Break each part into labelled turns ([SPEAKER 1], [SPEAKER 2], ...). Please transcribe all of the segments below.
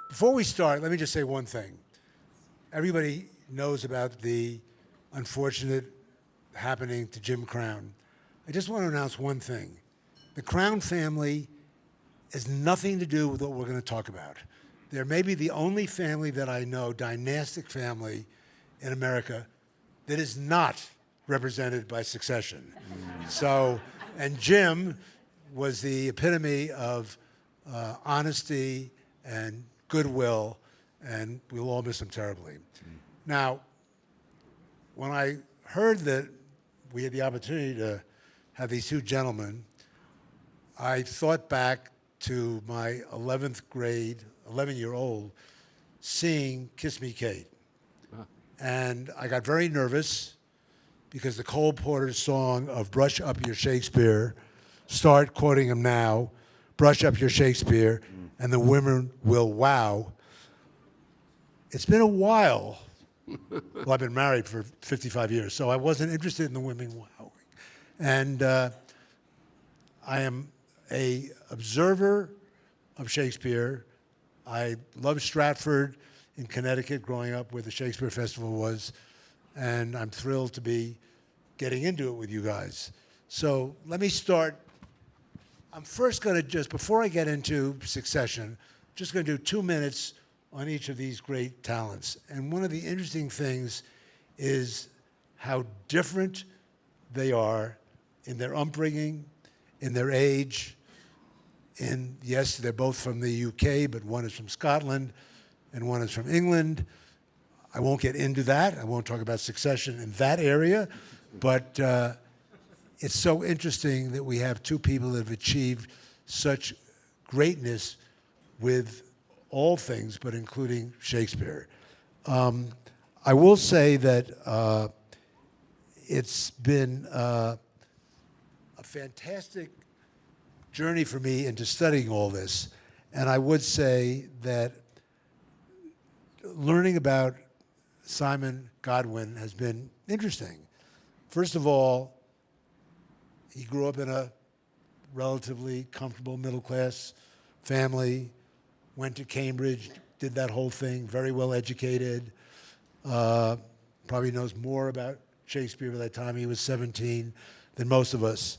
[SPEAKER 1] Before we start, let me just say one thing. Everybody knows about the unfortunate happening to Jim Crown. I just want to announce one thing. The Crown family has nothing to do with what we're going to talk about. They're maybe the only family that I know, dynastic family in America, that is not represented by succession. So, and Jim was the epitome of honesty and goodwill, and we'll all miss him terribly. Now, when I heard that we had the opportunity to have these two gentlemen, I thought back to my 11-year-old, seeing Kiss Me Kate. And I got very nervous because the Cole Porter song of Brush Up Your Shakespeare, start quoting him now, brush up your Shakespeare, and the women will wow. It's been a while. Well, I've been married for 55 years, so I wasn't interested in the women wowing. And I am an observer of Shakespeare. I love Stratford in Connecticut, growing up where the Shakespeare Festival was, and I'm thrilled to be getting into it with you guys. So let me start. I'm first going to just, before I get into succession, just going to do 2 minutes on each of these great talents. And one of the interesting things is how different they are in their upbringing, in their age. And yes, they're both from the UK, but one is from Scotland and one is from England. I won't get into that. I won't talk about succession in that area, but it's so interesting that we have two people that have achieved such greatness with all things, but including Shakespeare. I will say that it's been a fantastic journey for me into studying all this. And I would say that learning about Simon Godwin has been interesting. First of all, he grew up in a relatively comfortable middle-class family, went to Cambridge, did that whole thing, very well educated, probably knows more about Shakespeare by the time he was 17 than most of us.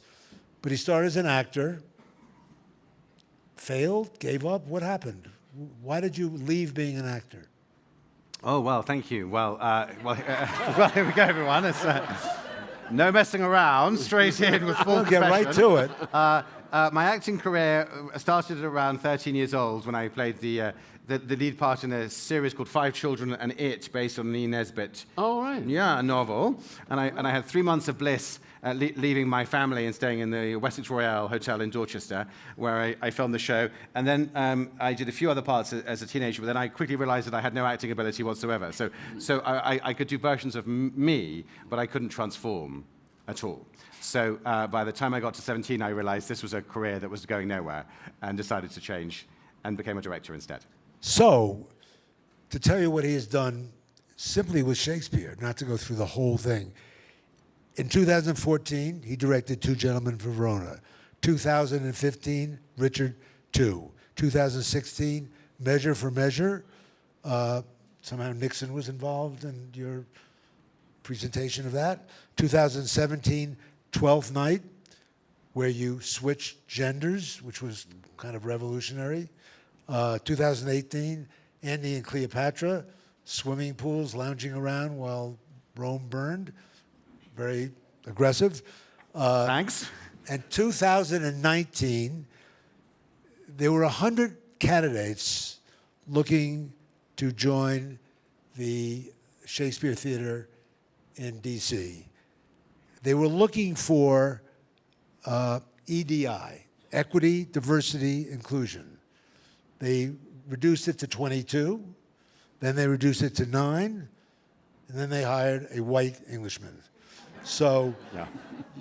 [SPEAKER 1] But he started as an actor, failed, gave up. What happened? Why did you leave being an actor?
[SPEAKER 2] Oh, well, thank you. Well, here we go, everyone. It's, no messing around, straight in with full
[SPEAKER 1] Get right to it.
[SPEAKER 2] My acting career started at around 13 years old when I played the lead part in a series called Five Children and It, based on Lee Nesbitt.
[SPEAKER 3] Oh, right.
[SPEAKER 2] Yeah, a novel. And I had 3 months of bliss leaving my family and staying in the Wessex Royale Hotel in Dorchester, where I filmed the show. And then I did a few other parts as a teenager, but then I quickly realized that I had no acting ability whatsoever. So I could do versions of me, but I couldn't transform at all. So by the time I got to 17, I realized this was a career that was going nowhere and decided to change and became a director instead.
[SPEAKER 1] So, to tell you what he has done simply with Shakespeare, not to go through the whole thing. In 2014, he directed Two Gentlemen from Verona. 2015, Richard II. 2016, Measure for Measure. Somehow Nixon was involved in your presentation of that. 2017, Twelfth Night, where you switched genders, which was kind of revolutionary. 2018, Andy and Cleopatra, swimming pools, lounging around while Rome burned. Very aggressive.
[SPEAKER 2] Thanks.
[SPEAKER 1] And 2019, there were 100 candidates looking to join the Shakespeare Theatre in DC. They were looking for EDI, equity, diversity, inclusion. They reduced it to 22, then they reduced it to 9, and then they hired a white Englishman. So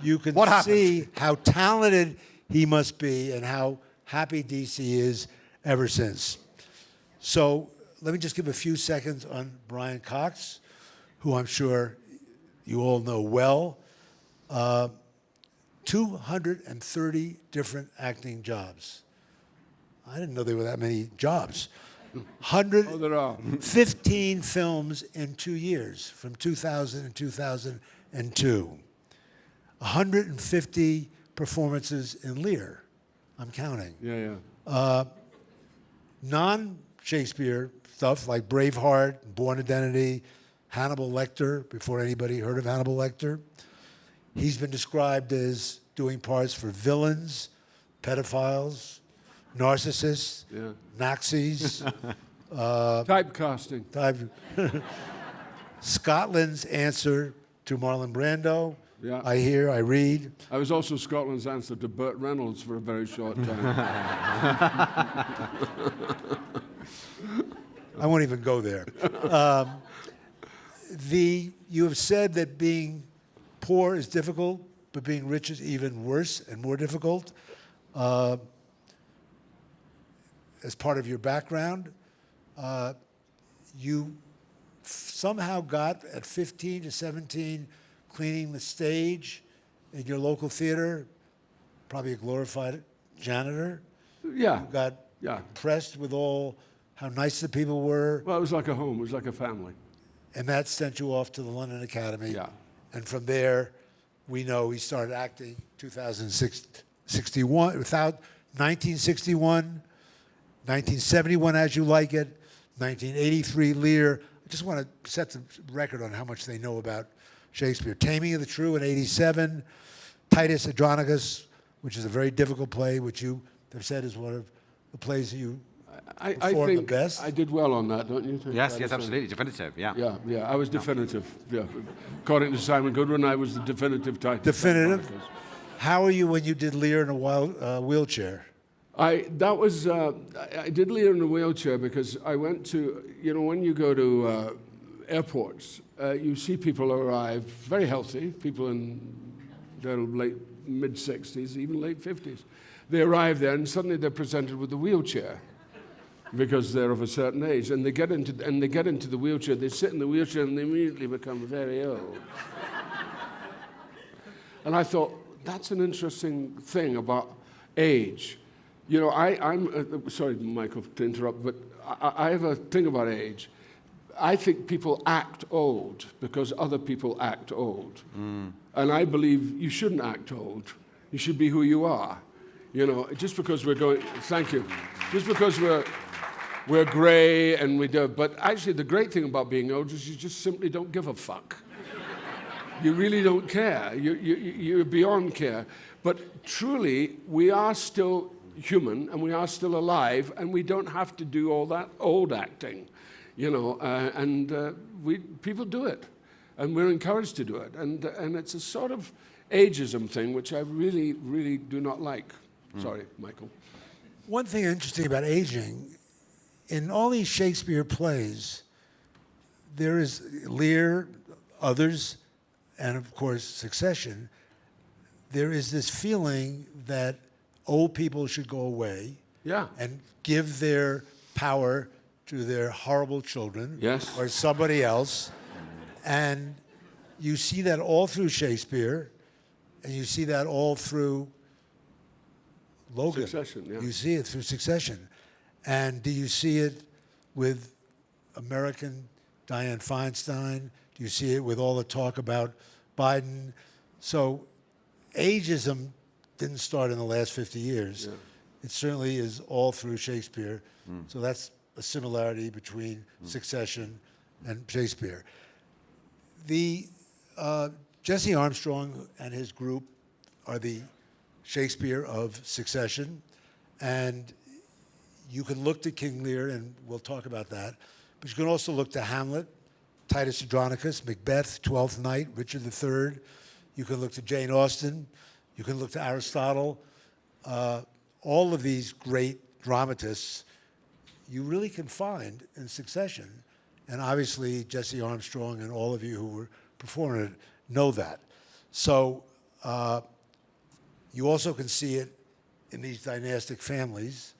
[SPEAKER 1] you can see how talented he must be and how happy DC is ever since. So let me just give a few seconds on Brian Cox, who I'm sure you all know well. 230 different acting jobs. I didn't know there were that many jobs.
[SPEAKER 3] Oh, there are.
[SPEAKER 1] 15 films in 2 years, from 2000 and 2002. 150 performances in Lear. I'm counting.
[SPEAKER 3] Yeah, yeah.
[SPEAKER 1] Non-Shakespeare stuff like Braveheart, Born Identity, Hannibal Lecter, before anybody heard of Hannibal Lecter. He's been described as doing parts for villains, pedophiles, narcissists,
[SPEAKER 3] Yeah.
[SPEAKER 1] Nazis,
[SPEAKER 3] Typecasting.
[SPEAKER 1] Scotland's answer to Marlon Brando.
[SPEAKER 3] Yeah.
[SPEAKER 1] I hear, I read.
[SPEAKER 3] I was also Scotland's answer to Burt Reynolds for a very short time.
[SPEAKER 1] I won't even go there. You have said that being poor is difficult, but being rich is even worse and more difficult. As part of your background, you somehow got at 15 to 17 cleaning the stage in your local theater, probably a glorified janitor.
[SPEAKER 3] Yeah.
[SPEAKER 1] You got
[SPEAKER 3] Yeah.
[SPEAKER 1] impressed with how nice the people were,
[SPEAKER 3] Well, it was like a home. It was like a family.
[SPEAKER 1] and that sent you off to the London Academy.
[SPEAKER 3] Yeah.
[SPEAKER 1] And from there, we know he started acting 1961, 1971 As You Like It, 1983 Lear. I just want to set the record on how much they know about Shakespeare. Taming of the Shrew in 87, Titus Andronicus, which is a very difficult play, which you have said is one of the plays that you
[SPEAKER 3] I
[SPEAKER 1] performed the
[SPEAKER 3] think
[SPEAKER 1] best.
[SPEAKER 3] I did well on that, don't you think?
[SPEAKER 2] Yes, yes, absolutely. Definitive, yeah.
[SPEAKER 3] Yeah, yeah, I was definitive. Yeah. According to Simon Godwin, I was the definitive Titus.
[SPEAKER 1] Definitive?
[SPEAKER 3] Andronicus.
[SPEAKER 1] How are you when you did Lear in a wheelchair?
[SPEAKER 3] I did Lear in a wheelchair because I went to, when you go to airports, you see people arrive very healthy, people in their mid-60s, even late 50s. They arrive there and suddenly they're presented with a wheelchair because they're of a certain age, and they get into the wheelchair. They sit in the wheelchair and they immediately become very old. And I thought that's an interesting thing about age. I'm sorry, Michael, to interrupt, but I have a thing about age. I think people act old because other people act old. Mm. And I believe you shouldn't act old. You should be who you are. Just because thank you. Just because we're gray and we do, but actually the great thing about being old is you just simply don't give a fuck. You really don't care. You're beyond care. But truly, we are still human and we are still alive, and we don't have to do all that old acting, people do it, and we're encouraged to do it, and it's a sort of ageism thing which I really, really do not like. Sorry, Michael.
[SPEAKER 1] One thing interesting about aging, in all these Shakespeare plays, there is Lear, others, and of course Succession, there is this feeling that old people should go away,
[SPEAKER 3] Yeah.
[SPEAKER 1] and give their power to their horrible children,
[SPEAKER 3] Yes.
[SPEAKER 1] or somebody else. And you see that all through Shakespeare, and you see that all through Logan.
[SPEAKER 3] Succession, yeah.
[SPEAKER 1] You see it through Succession. And do you see it with American Dianne Feinstein? Do you see it with all the talk about Biden? So ageism didn't start in the last 50 years.
[SPEAKER 3] Yeah.
[SPEAKER 1] It certainly is all through Shakespeare. So that's a similarity between Succession and Shakespeare. The Jesse Armstrong and his group are the Shakespeare of Succession, and you can look to King Lear, and we'll talk about that, but you can also look to Hamlet, Titus Andronicus, Macbeth, Twelfth Night, Richard III. You can look to Jane Austen. You can look to Aristotle. All of these great dramatists you really can find in Succession. And obviously, Jesse Armstrong and all of you who were performing it know that. So you also can see it in these dynastic families,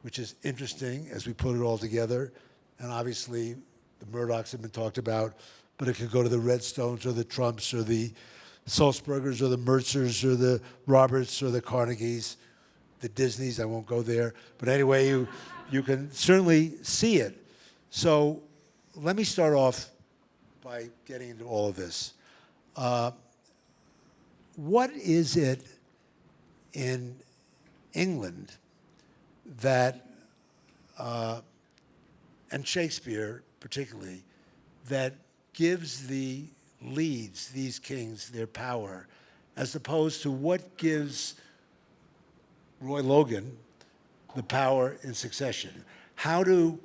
[SPEAKER 1] which is interesting as we put it all together. And obviously, the Murdochs have been talked about, but it could go to the Redstones or the Trumps or the Sulzbergers or the Mercers or the Roberts or the Carnegies. the Disneys. I won't go there. But anyway, you can certainly see it. So let me start off by getting into all of this. What is it in England that, and Shakespeare particularly, that gives the leads, these kings, their power, as opposed to what gives Roy Logan the power in Succession? How do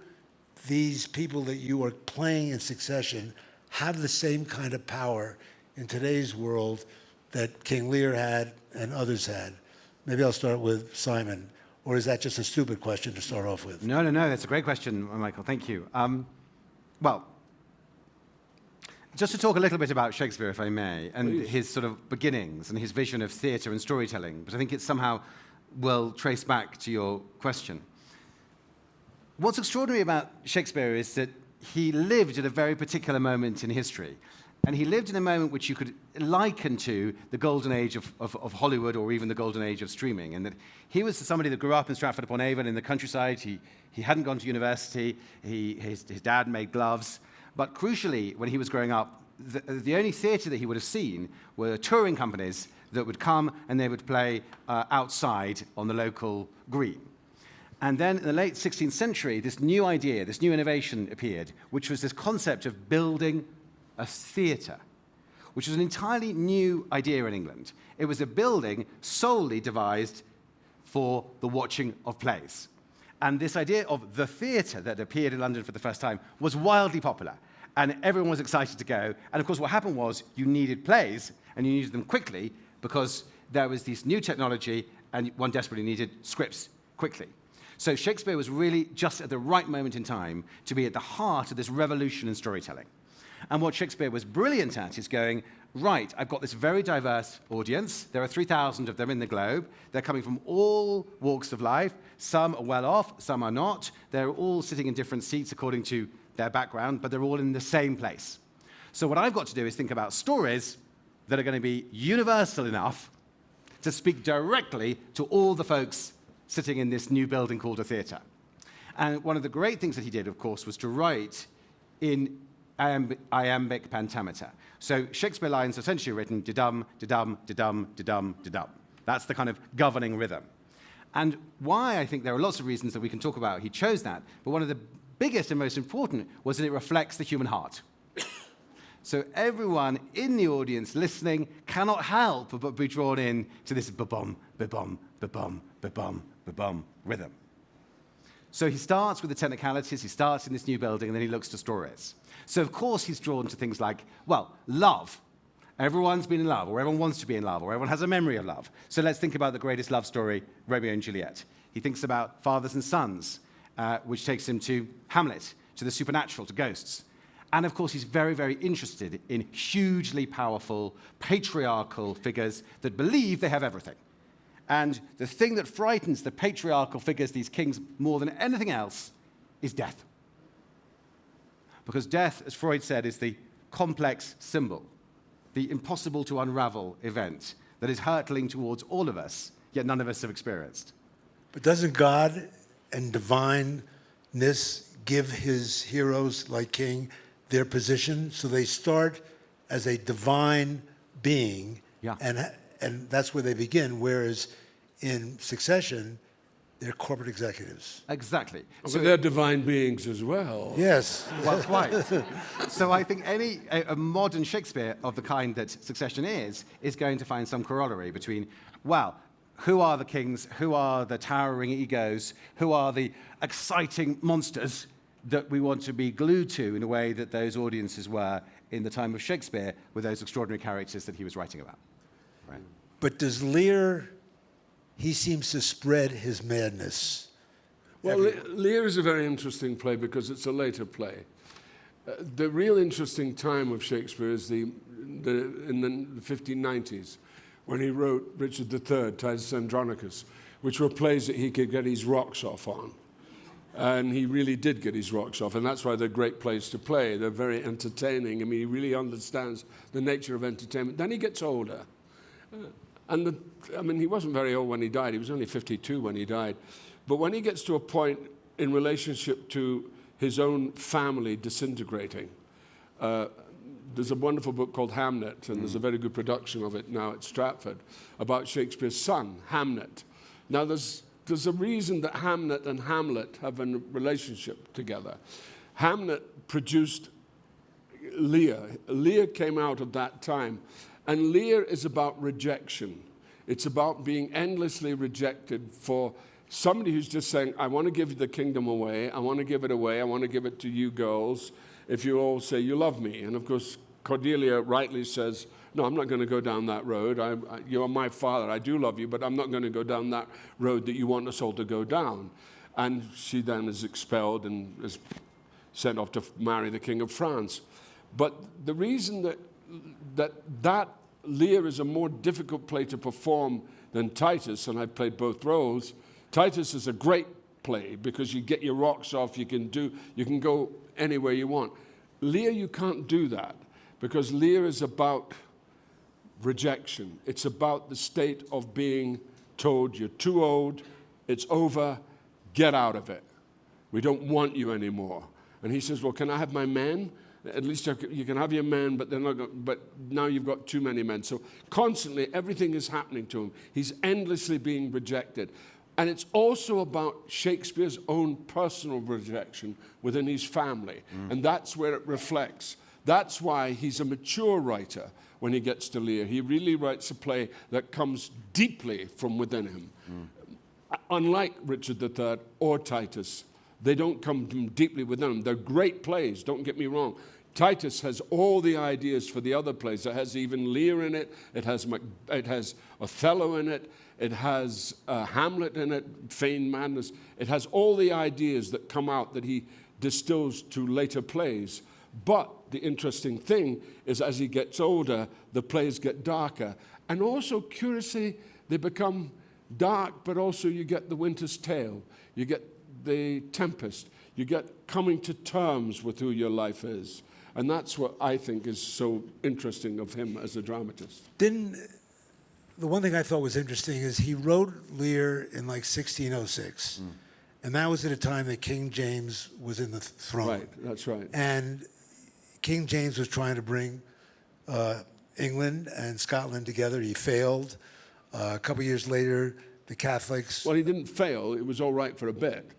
[SPEAKER 1] these people that you are playing in Succession have the same kind of power in today's world that King Lear had and others had? Maybe I'll start with Simon, or is that just a stupid question to start off with?
[SPEAKER 2] No, that's a great question, Michael. Thank you. Well, just to talk a little bit about Shakespeare, if I may, and
[SPEAKER 3] Please.
[SPEAKER 2] his sort of beginnings and his vision of theatre and storytelling, but I think it somehow will trace back to your question. What's extraordinary about Shakespeare is that he lived at a very particular moment in history. And he lived in a moment which you could liken to the golden age of Hollywood, or even the golden age of streaming. And that he was somebody that grew up in Stratford-upon-Avon in the countryside. He hadn't gone to university. His dad made gloves. But crucially, when he was growing up, the only theatre that he would have seen were touring companies that would come and they would play outside on the local green. And then in the late 16th century, this new idea, this new innovation appeared, which was this concept of building a theatre, which was an entirely new idea in England. It was a building solely devised for the watching of plays. And this idea of the theatre that appeared in London for the first time was wildly popular. And everyone was excited to go. And of course, what happened was you needed plays, and you needed them quickly, because there was this new technology, and one desperately needed scripts quickly. So Shakespeare was really just at the right moment in time to be at the heart of this revolution in storytelling. And what Shakespeare was brilliant at is going, right, I've got this very diverse audience. There are 3,000 of them in the globe. They're coming from all walks of life. Some are well off, some are not. They're all sitting in different seats according to their background, but they're all in the same place. So what I've got to do is think about stories that are going to be universal enough to speak directly to all the folks sitting in this new building called a theatre. And one of the great things that he did, of course, was to write in iambic pentameter. So Shakespeare lines are essentially written da-dum, da-dum, da-dum, da-dum, da-dum. That's the kind of governing rhythm. And why I think there are lots of reasons that we can talk about he chose that, but one of the biggest and most important was that it reflects the human heart. So everyone in the audience listening cannot help but be drawn in to this ba-bum, ba-bum, ba-bum, ba-bum, ba-bum rhythm. So he starts with the technicalities, he starts in this new building, and then he looks to stories. So of course he's drawn to things like, well, love. Everyone's been in love, or everyone wants to be in love, or everyone has a memory of love. So let's think about the greatest love story, Romeo and Juliet. He thinks about fathers and sons, which takes him to Hamlet, to the supernatural, to ghosts. And of course, he's very, very interested in hugely powerful, patriarchal figures that believe they have everything. And the thing that frightens the patriarchal figures, these kings, more than anything else, is death. Because death, as Freud said, is the complex symbol, the impossible to unravel event that is hurtling towards all of us, yet none of us have experienced.
[SPEAKER 1] But doesn't God and divineness give his heroes like King their position? So they start as a divine being,
[SPEAKER 2] Yeah.
[SPEAKER 1] and that's where they begin, whereas in Succession, they're corporate executives.
[SPEAKER 2] Exactly.
[SPEAKER 3] But they're divine beings as well.
[SPEAKER 1] Yes.
[SPEAKER 2] Well, quite. So I think a modern Shakespeare of the kind that Succession is going to find some corollary between, well, who are the kings, who are the towering egos, who are the exciting monsters that we want to be glued to in a way that those audiences were in the time of Shakespeare with those extraordinary characters that he was writing about. Right.
[SPEAKER 1] But does Lear, he seems to spread his madness.
[SPEAKER 3] Well, Lear is a very interesting play because it's a later play. The real interesting time of Shakespeare is in the 1590s, when he wrote Richard III, Titus Andronicus, which were plays that he could get his rocks off on. And he really did get his rocks off, and that's why they're great plays to play. They're very entertaining. I mean, he really understands the nature of entertainment. Then he gets older, And I mean, he wasn't very old when he died. He was only 52 when he died. But when he gets to a point in relationship to his own family disintegrating, there's a wonderful book called Hamnet, and there's a very good production of it now at Stratford, about Shakespeare's son, Hamnet. Now, there's a reason that Hamnet and Hamlet have a relationship together. Hamnet produced Lear. Lear came out of that time. And Lear is about rejection. It's about being endlessly rejected for somebody who's just saying, I want to give the kingdom away. I want to give it away. I want to give it to you girls if you all say you love me. And of course, Cordelia rightly says, no, I'm not going to go down that road. You are my father. I do love you, but I'm not going to go down that road that you want us all to go down. And she then is expelled and is sent off to marry the King of France. But the reason that Lear is a more difficult play to perform than Titus, and I've played both roles. Titus is a great play because you get your rocks off, you can go anywhere you want. Lear, you can't do that because Lear is about rejection. It's about the state of being told you're too old, it's over, get out of it. We don't want you anymore. And he says, well, can I have my men? At least you can have your men, but but now you've got too many men. So constantly, everything is happening to him. He's endlessly being rejected. And it's also about Shakespeare's own personal rejection within his family. And that's where it reflects. That's why he's a mature writer when he gets to Lear. He really writes a play that comes deeply from within him. Unlike Richard III or Titus, they don't come deeply within him. They're great plays, don't get me wrong. Titus has all the ideas for the other plays. It has even Lear in it. It has Othello in it. It has Hamlet in it, Feigned Madness. It has all the ideas that come out that he distills to later plays. But the interesting thing is as he gets older, the plays get darker. And also, curiously, they become dark, but also you get The Winter's Tale. You get The Tempest. You get coming to terms with who your life is. And that's what I think is so interesting of him as a dramatist.
[SPEAKER 1] The one thing I thought was interesting is he wrote Lear in like 1606. And that was at a time that King James was in the throne.
[SPEAKER 3] Right, that's right.
[SPEAKER 1] And King James was trying to bring England and Scotland together. He failed. A couple years later, the Catholics...
[SPEAKER 3] Well, he didn't fail. It was all right for a bit.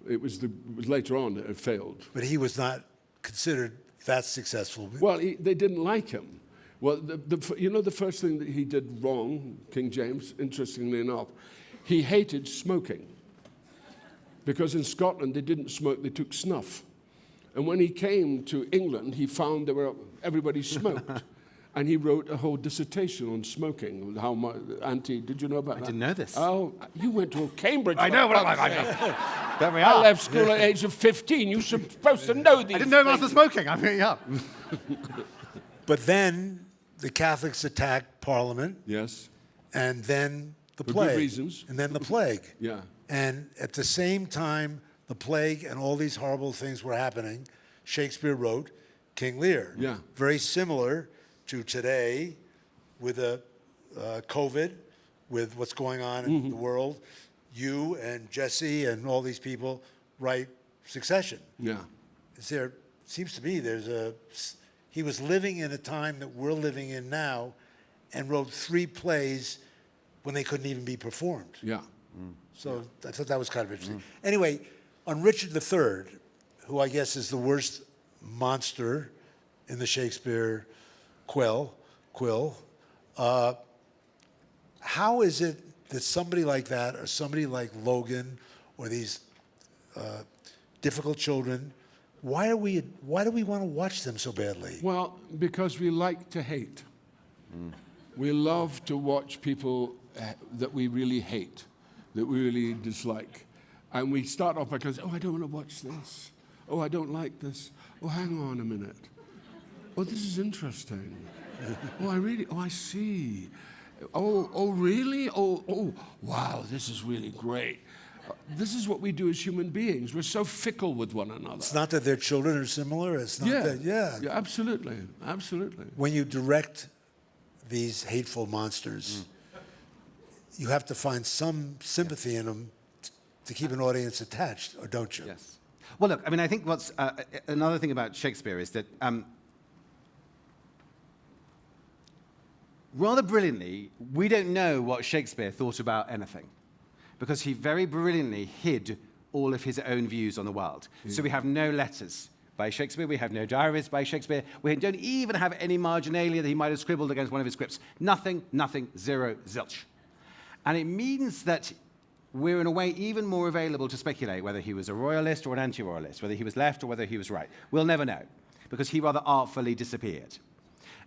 [SPEAKER 3] It was later on that it failed.
[SPEAKER 1] But he was not considered that successful.
[SPEAKER 3] Well, they didn't like him. Well, the first thing that he did wrong, King James, interestingly enough, he hated smoking. Because in Scotland, they didn't smoke, they took snuff. And when he came to England, he found everybody smoked. And he wrote a whole dissertation on smoking. How much did you know about that?
[SPEAKER 2] I didn't know this.
[SPEAKER 3] Oh, you went to Cambridge.
[SPEAKER 2] I know. There we
[SPEAKER 3] I
[SPEAKER 2] are.
[SPEAKER 3] left school at the age of 15. You're supposed to know these
[SPEAKER 2] I didn't know
[SPEAKER 3] things.
[SPEAKER 2] about the smoking. I'm here, yeah.
[SPEAKER 1] But then the Catholics attacked Parliament.
[SPEAKER 3] Yes.
[SPEAKER 1] And then the
[SPEAKER 3] For
[SPEAKER 1] plague.
[SPEAKER 3] good reasons.
[SPEAKER 1] And then the plague.
[SPEAKER 3] Yeah.
[SPEAKER 1] And at the same time, the plague and all these horrible things were happening, Shakespeare wrote King Lear.
[SPEAKER 3] Yeah.
[SPEAKER 1] Very similar to today with COVID, with what's going on in the world. You and Jesse and all these people write Succession.
[SPEAKER 3] Yeah.
[SPEAKER 1] Seems to me he was living in a time that we're living in now and wrote 3 plays when they couldn't even be performed.
[SPEAKER 3] Yeah.
[SPEAKER 1] So I thought that was kind of interesting. Anyway, on Richard III, who I guess is the worst monster in the Shakespeare quill, how is it that somebody like that or somebody like Logan or these difficult children, why do we want to watch them so badly?
[SPEAKER 3] Well, because we like to hate. We love to watch people that we really hate, that we really dislike. And we start off by going, oh, I don't want to watch this. Oh, I don't like this. Oh, hang on a minute. Oh, this is interesting. I see. Oh, really? Oh, wow, this is really great. This is what we do as human beings. We're so fickle with one another.
[SPEAKER 1] It's not that their children are similar. It's not that,
[SPEAKER 3] Yeah, absolutely.
[SPEAKER 1] When you direct these hateful monsters, you have to find some sympathy in them to keep an audience attached, or don't you?
[SPEAKER 2] Yes. Well, look, I mean, I think what's another thing about Shakespeare is that rather brilliantly, we don't know what Shakespeare thought about anything, because he very brilliantly hid all of his own views on the world. So we have no letters by Shakespeare, we have no diaries by Shakespeare, we don't even have any marginalia that he might have scribbled against one of his scripts. Nothing, zero, zilch. And it means that we're in a way even more available to speculate whether he was a royalist or an anti-royalist, whether he was left or whether he was right. We'll never know, because he rather artfully disappeared.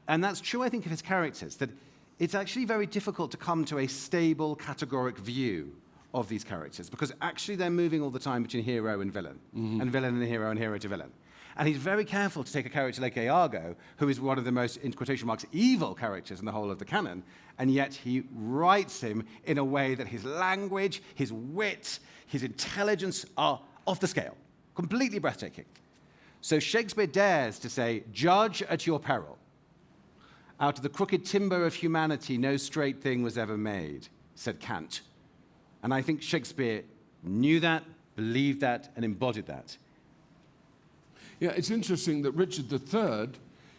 [SPEAKER 2] And that's true, I think, of his characters, that it's actually very difficult to come to a stable, categoric view of these characters, because actually they're moving all the time between hero and villain, and villain and hero to villain. And he's very careful to take a character like Iago, who is one of the most, in quotation marks, evil characters in the whole of the canon, and yet he writes him in a way that his language, his wit, his intelligence are off the scale, completely breathtaking. So Shakespeare dares to say, "Judge at your peril. Out of the crooked timber of humanity, no straight thing was ever made," said Kant. And I think Shakespeare knew that, believed that, and embodied that.
[SPEAKER 3] Yeah, it's interesting that Richard III,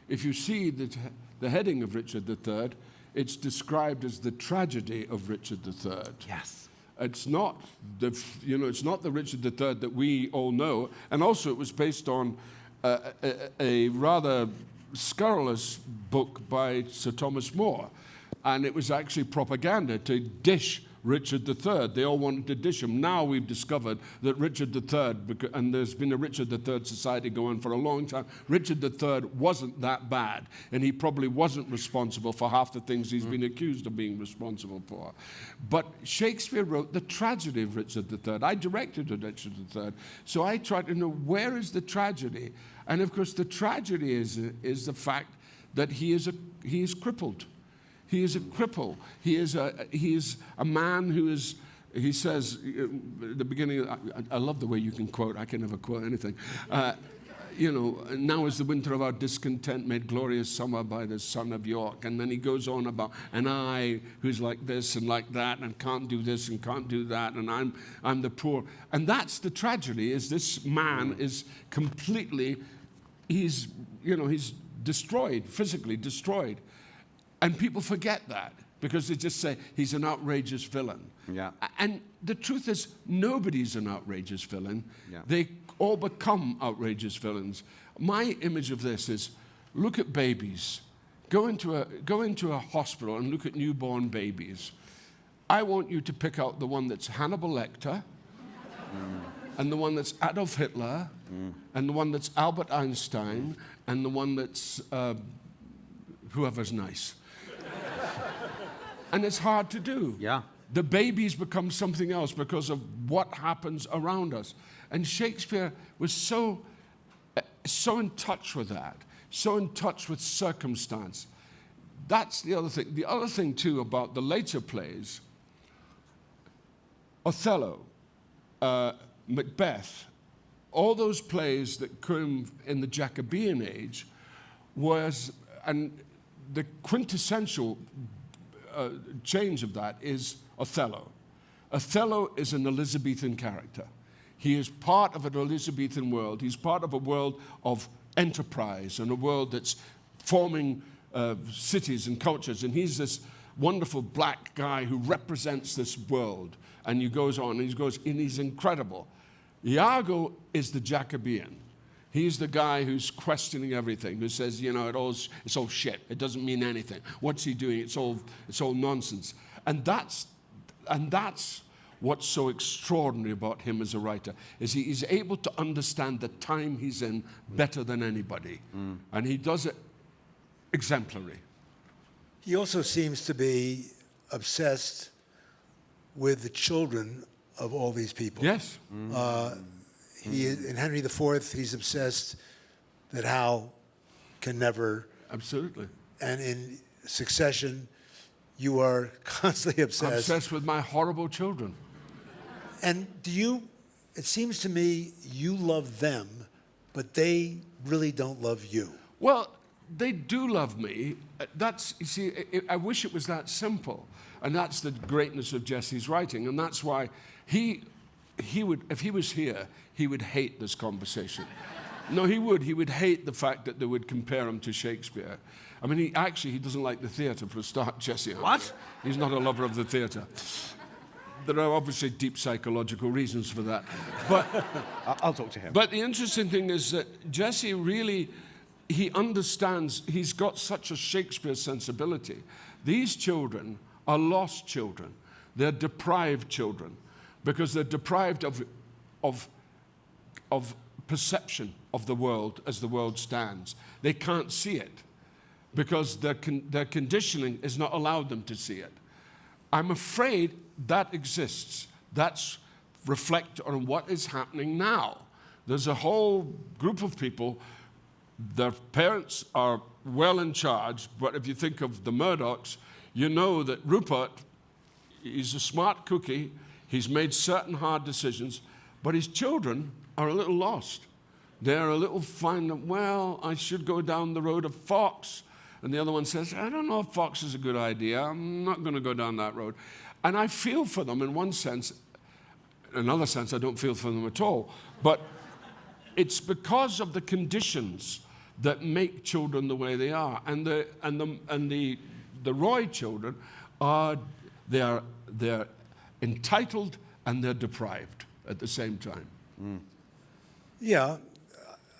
[SPEAKER 3] if you see the heading of Richard III, it's described as the tragedy of Richard III.
[SPEAKER 2] Yes.
[SPEAKER 3] It's not it's not the Richard III that we all know, and also it was based on a rather scurrilous book by Sir Thomas More, and it was actually propaganda to dish Richard III. They all wanted to dish him. Now we've discovered that Richard III, and there's been a Richard III society going for a long time, Richard III wasn't that bad, and he probably wasn't responsible for half the things he's been accused of being responsible for. But Shakespeare wrote the tragedy of Richard III. I directed Richard III, so I tried to know, where is the tragedy? And of course the tragedy is the fact that he is crippled. He is a cripple. He is a man who is, he says, at the beginning, I love the way you can quote. I can never quote anything. Now is the winter of our discontent made glorious summer by the son of York. And then he goes on about, and I, who's like this and like that, and can't do this and can't do that, and I'm the poor. And that's the tragedy, is this man is completely, he's destroyed, physically destroyed. And people forget that, because they just say he's an outrageous villain.
[SPEAKER 2] Yeah.
[SPEAKER 3] And the truth is, nobody's an outrageous villain.
[SPEAKER 2] Yeah.
[SPEAKER 3] They all become outrageous villains. My image of this is, look at babies. Go into a hospital and look at newborn babies. I want you to pick out the one that's Hannibal Lecter, and the one that's Adolf Hitler, and the one that's Albert Einstein, and the one that's whoever's nice. And it's hard to do.
[SPEAKER 2] Yeah.
[SPEAKER 3] The babies become something else because of what happens around us. And Shakespeare was so in touch with that, so in touch with circumstance. That's the other thing. The other thing, too, about the later plays, Othello, Macbeth, all those plays that came in the Jacobean age and the quintessential change of that is Othello. Othello is an Elizabethan character. He is part of an Elizabethan world. He's part of a world of enterprise and a world that's forming cities and cultures. And he's this wonderful black guy who represents this world. And he goes on and he's incredible. Iago is the Jacobean. He's the guy who's questioning everything, who says, it's all shit. It doesn't mean anything. What's he doing? It's all nonsense. And that's what's so extraordinary about him as a writer, is he's able to understand the time he's in better than anybody. And he does it exemplary.
[SPEAKER 1] He also seems to be obsessed with the children of all these people.
[SPEAKER 3] Yes.
[SPEAKER 1] In Henry IV, he's obsessed that Hal can never.
[SPEAKER 3] Absolutely.
[SPEAKER 1] And in Succession, you are constantly obsessed.
[SPEAKER 3] Obsessed with my horrible children.
[SPEAKER 1] And it seems to me, you love them, but they really don't love you.
[SPEAKER 3] Well, they do love me. That's, you see, I wish it was that simple. And that's the greatness of Jesse's writing. And that's why he would, if he was here, he would hate this conversation. No, he would. He would hate the fact that they would compare him to Shakespeare. I mean, he doesn't like the theatre for a start, Jesse.
[SPEAKER 2] What?
[SPEAKER 3] He's not a lover of the theatre. There are obviously deep psychological reasons for that. But
[SPEAKER 2] I'll talk to him.
[SPEAKER 3] But the interesting thing is that Jesse really, he understands, he's got such a Shakespeare sensibility. These children are lost children. They're deprived children because they're deprived of perception of the world as the world stands. They can't see it because their conditioning has not allowed them to see it. I'm afraid that exists. That's reflect on what is happening now. There's a whole group of people, their parents are well in charge, but if you think of the Murdochs, you know that Rupert, he's a smart cookie, he's made certain hard decisions, but his children are a little lost. They're a little finding, well, I should go down the road of Fox. And the other one says, I don't know if Fox is a good idea. I'm not going to go down that road. And I feel for them in one sense. In another sense, I don't feel for them at all. But it's because of the conditions that make children the way they are. And the Roy children they're entitled and they're deprived at the same time.
[SPEAKER 2] Mm.
[SPEAKER 1] Yeah,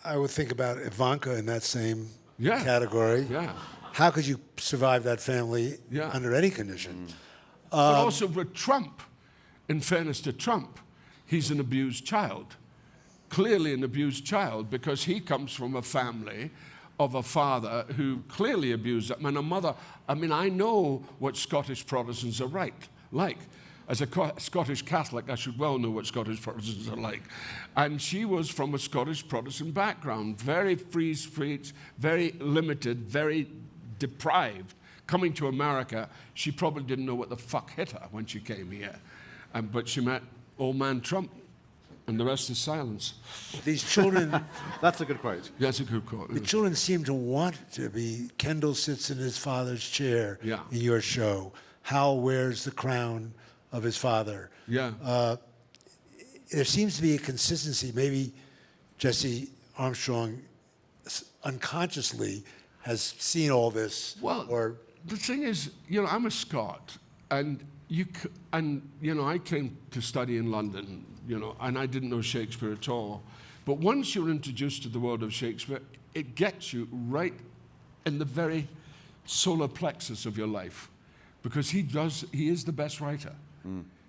[SPEAKER 1] I would think about Ivanka in that same
[SPEAKER 3] Yeah.
[SPEAKER 1] category.
[SPEAKER 3] Yeah.
[SPEAKER 1] How could you survive that family
[SPEAKER 3] Yeah.
[SPEAKER 1] under any condition?
[SPEAKER 3] But also with Trump, in fairness to Trump, he's an abused child. Clearly an abused child because he comes from a family of a father who clearly abused him and a mother. I mean, I know what Scottish Protestants are like. As a Scottish Catholic, I should well know what Scottish Protestants are like. And she was from a Scottish Protestant background, very free speech, very limited, very deprived. Coming to America, she probably didn't know what the fuck hit her when she came here. But she met old man Trump, and the rest is silence.
[SPEAKER 1] These children,
[SPEAKER 2] That's a good quote.
[SPEAKER 3] That's a good quote.
[SPEAKER 1] the children seem to want to be. Kendall sits in his father's chair
[SPEAKER 3] Yeah.
[SPEAKER 1] in your show. Hal wears the crown of his father.
[SPEAKER 3] Yeah.
[SPEAKER 1] There seems to be a consistency. Maybe Jesse Armstrong unconsciously has seen all this.
[SPEAKER 3] Well,
[SPEAKER 1] or
[SPEAKER 3] the thing is, I'm a Scot, and I came to study in London, and I didn't know Shakespeare at all. But once you're introduced to the world of Shakespeare, it gets you right in the very solar plexus of your life, because he is the best writer.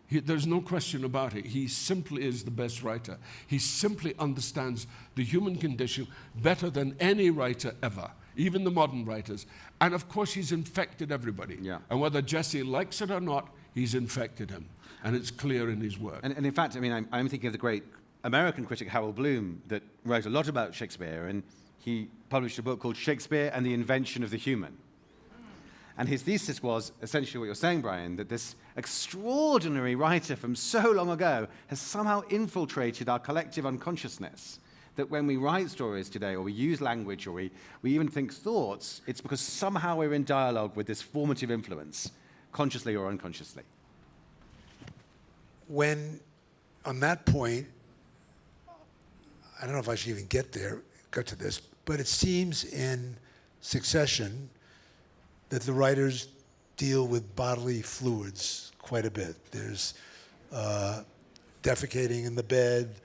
[SPEAKER 3] There's no question about it. He simply is the best writer. He simply understands the human condition better than any writer ever, even the modern writers. And of course, he's infected everybody.
[SPEAKER 2] Yeah.
[SPEAKER 3] And whether Jesse likes it or not, he's infected him. And it's clear in his work.
[SPEAKER 2] And in fact, I mean, I'm thinking of the great American critic Harold Bloom that wrote a lot about Shakespeare, and he published a book called Shakespeare and the Invention of the Human. And his thesis was essentially what you're saying, Brian, that this extraordinary writer from so long ago has somehow infiltrated our collective unconsciousness. That when we write stories today, or we use language, or we even think thoughts, it's because somehow we're in dialogue with this formative influence, consciously or unconsciously.
[SPEAKER 1] when, on that point, I don't know if I should even get to this, but it seems in Succession that the writers deal with bodily fluids quite a bit. There's defecating in the bed,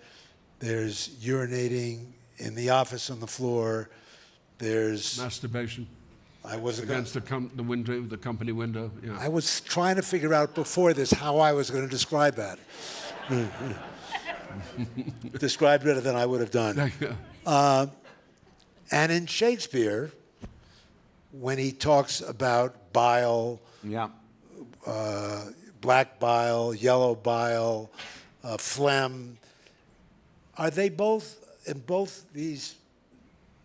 [SPEAKER 1] there's urinating in the office on the floor, there's...
[SPEAKER 3] Masturbation.
[SPEAKER 1] I wasn't
[SPEAKER 3] Against the window, the company window. Yeah.
[SPEAKER 1] I was trying to figure out before this how I was going to describe that. Describe better than I would have done. And in Shakespeare, when he talks about bile,
[SPEAKER 2] Yeah.
[SPEAKER 1] black bile, yellow bile, phlegm, are they both, in both these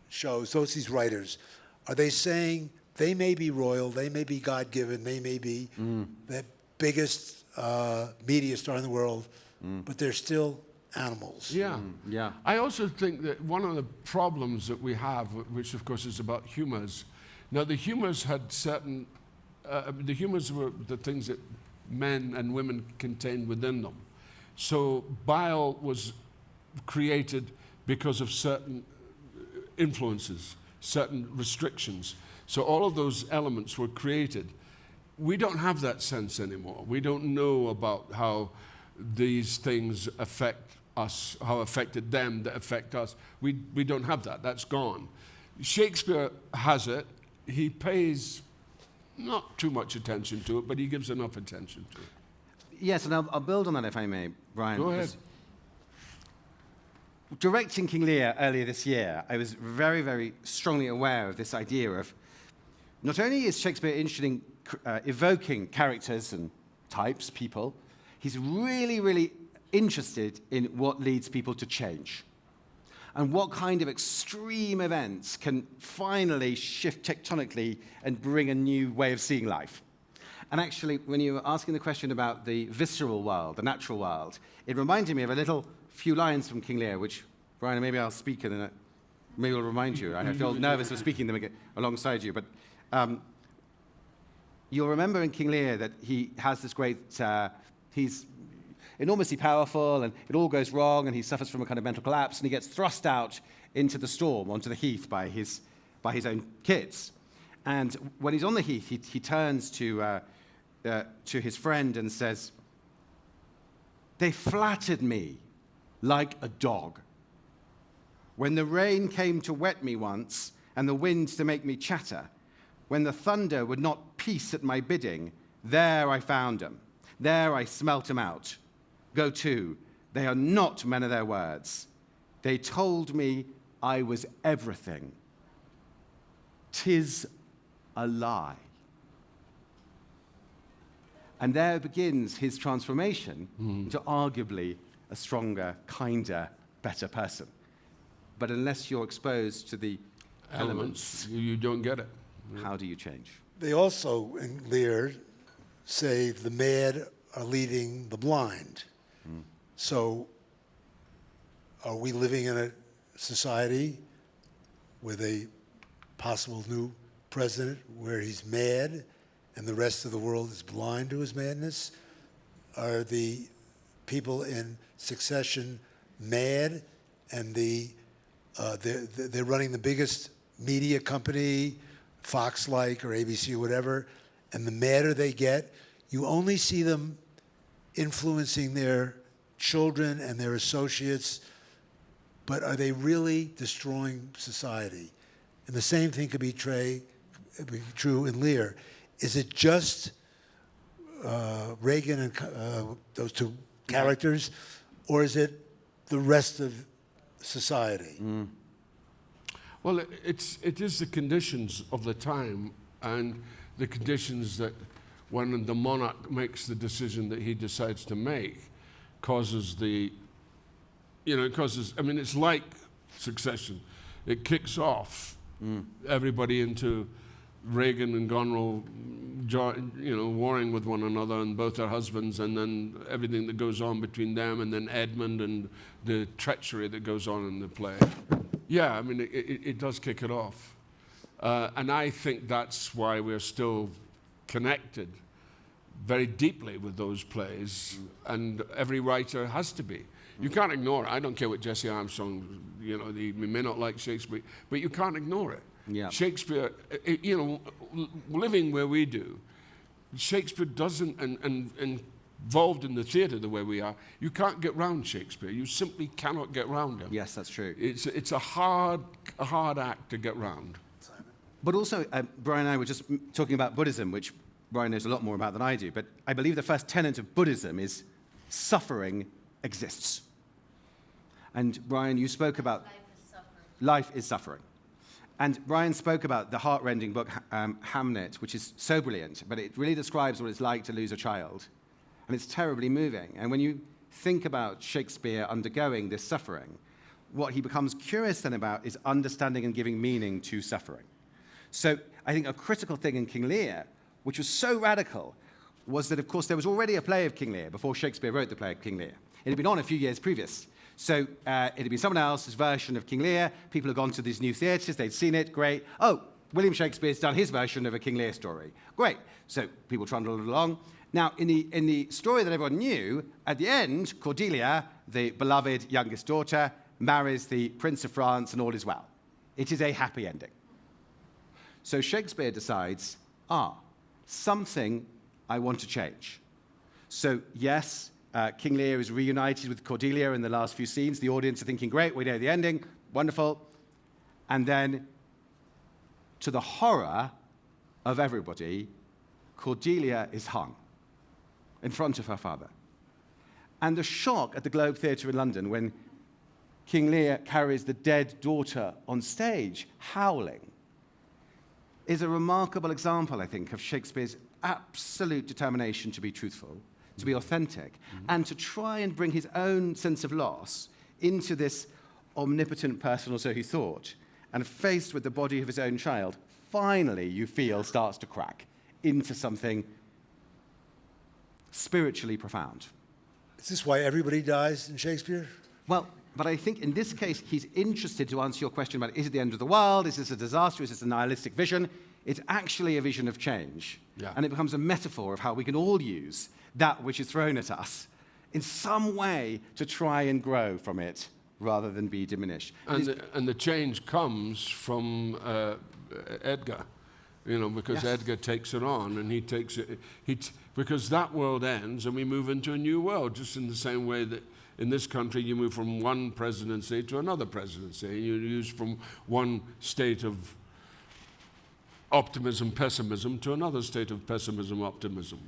[SPEAKER 1] shows, these writers, are they saying they may be royal, they may be God-given, they may be the biggest media star in the world, but they're still animals.
[SPEAKER 3] Yeah.
[SPEAKER 2] yeah.
[SPEAKER 3] I also think that one of the problems that we have, which of course is about humors, now the humors had certain, the humors were the things that men and women contained within them. So bile was created because of certain influences, certain restrictions. So all of those elements were created. We don't have that sense anymore. We don't know about how these things affect us, how affected them that affect us. We don't have that. That's gone. Shakespeare has it. He pays not too much attention to it, but he gives enough attention to it.
[SPEAKER 2] Yes, and I'll build on that if I may, Brian.
[SPEAKER 3] Go ahead.
[SPEAKER 2] Directing King Lear earlier this year, I was very, very strongly aware of this idea of not only is Shakespeare interested in evoking characters and types, people, he's really, really interested in what leads people to change and what kind of extreme events can finally shift tectonically and bring a new way of seeing life. And actually, when you were asking the question about the visceral world, the natural world, it reminded me of a little few lines from King Lear, which, Brian, maybe I'll speak and then maybe I'll remind you. I feel nervous of speaking them alongside you, but you'll remember in King Lear that he has this great, he's enormously powerful and it all goes wrong and he suffers from a kind of mental collapse and he gets thrust out into the storm, onto the heath by his own kids. And when he's on the heath, he turns to his friend and says, "They flattered me like a dog. When the rain came to wet me once and the wind to make me chatter, when the thunder would not peace at my bidding, there I found 'em. There I smelt 'em out. Go to, they are not men of their words. They told me I was everything. 'Tis a lie." And there begins his transformation into arguably a stronger, kinder, better person. But unless you're exposed to the elements,
[SPEAKER 3] you don't get it.
[SPEAKER 2] how do you change?
[SPEAKER 1] They also, in Lear, say the mad are leading the blind. So are we living in a society with a possible new president where he's mad and the rest of the world is blind to his madness? Are the people in succession mad and they're running the biggest media company, Fox-like or ABC or whatever, and the madder they get, you only see them influencing their children and their associates, but are they really destroying society? And the same thing could be true in Lear. Is it just Reagan and those two characters, or is it the rest of society?
[SPEAKER 3] Well, it is the conditions of the time and the conditions that when the monarch makes the decision that he decides to make causes I mean, it's like succession. It kicks off everybody into Reagan and Goneril, warring with one another and both their husbands, and then everything that goes on between them, and then Edmund and the treachery that goes on in the play. Yeah, I mean, it does kick it off. And I think that's why we're still connected very deeply with those plays, and every writer has to be. You can't ignore it. I don't care what Jesse Armstrong, he may not like Shakespeare, but you can't ignore it.
[SPEAKER 2] Yeah.
[SPEAKER 3] Shakespeare, living where we do, Shakespeare doesn't, and involved in the theatre the way we are, you can't get round Shakespeare. You simply cannot get round him.
[SPEAKER 2] Yes, that's true.
[SPEAKER 3] It's a hard act to get round.
[SPEAKER 2] But also, Brian and I were just talking about Buddhism, which Brian knows a lot more about than I do, but I believe the first tenet of Buddhism is suffering exists. And Brian, you spoke about life is suffering. And Brian spoke about the heart-rending book, Hamnet, which is so brilliant, but it really describes what it's like to lose a child. And it's terribly moving. And when you think about Shakespeare undergoing this suffering, what he becomes curious then about is understanding and giving meaning to suffering. So I think a critical thing in King Lear, which was so radical, was that, of course, there was already a play of King Lear before Shakespeare wrote the play of King Lear. It had been on a few years previous. So it had been someone else's version of King Lear. People had gone to these new theatres, they'd seen it, great. Oh, William Shakespeare's done his version of a King Lear story. Great. So people trundled along. Now, in the story that everyone knew, at the end, Cordelia, the beloved youngest daughter, marries the Prince of France and all is well. It is a happy ending. So Shakespeare decides, something I want to change. So yes, King Lear is reunited with Cordelia in the last few scenes. The audience are thinking, great, we know the ending, wonderful. And then, to the horror of everybody, Cordelia is hung in front of her father. And the shock at the Globe Theatre in London when King Lear carries the dead daughter on stage, howling, is a remarkable example, I think, of Shakespeare's absolute determination to be truthful, to be authentic, and to try and bring his own sense of loss into this omnipotent person, or so he thought, and faced with the body of his own child, finally, you feel, starts to crack into something spiritually profound.
[SPEAKER 1] Is this why everybody dies in Shakespeare?
[SPEAKER 2] Well, but I think in this case, he's interested to answer your question about, is it the end of the world? Is this a disaster? Is this a nihilistic vision? It's actually a vision of change.
[SPEAKER 3] Yeah.
[SPEAKER 2] And it becomes a metaphor of how we can all use that which is thrown at us in some way to try and grow from it rather than be diminished.
[SPEAKER 3] And the change comes from Edgar, because
[SPEAKER 2] Yes.
[SPEAKER 3] Edgar takes it on, and he takes it. Because that world ends, and we move into a new world, just in the same way that in this country you move from one presidency to another presidency. You use from one state of optimism, pessimism, to another state of pessimism, optimism.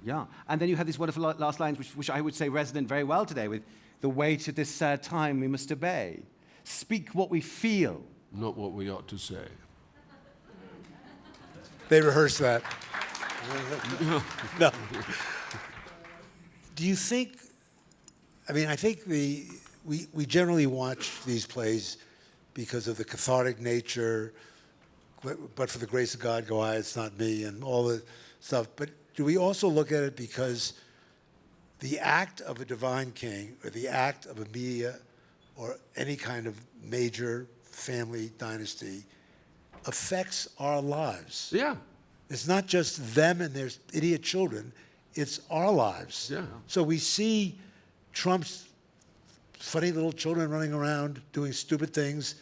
[SPEAKER 2] Yeah, and then you have these wonderful last lines, which I would say resonate very well today with the weight of this sad time we must obey. Speak what we feel.
[SPEAKER 3] Not what we ought to say.
[SPEAKER 1] They rehearse that. No. Do you think, I think we generally watch these plays because of the cathartic nature, but for the grace of God, go I, it's not me, and all the stuff. But do we also look at it because the act of a divine king, or the act of a media, or any kind of major family dynasty, affects our lives?
[SPEAKER 3] Yeah.
[SPEAKER 1] It's not just them and their idiot children, it's our lives.
[SPEAKER 3] Yeah.
[SPEAKER 1] So we see Trump's funny little children running around doing stupid things,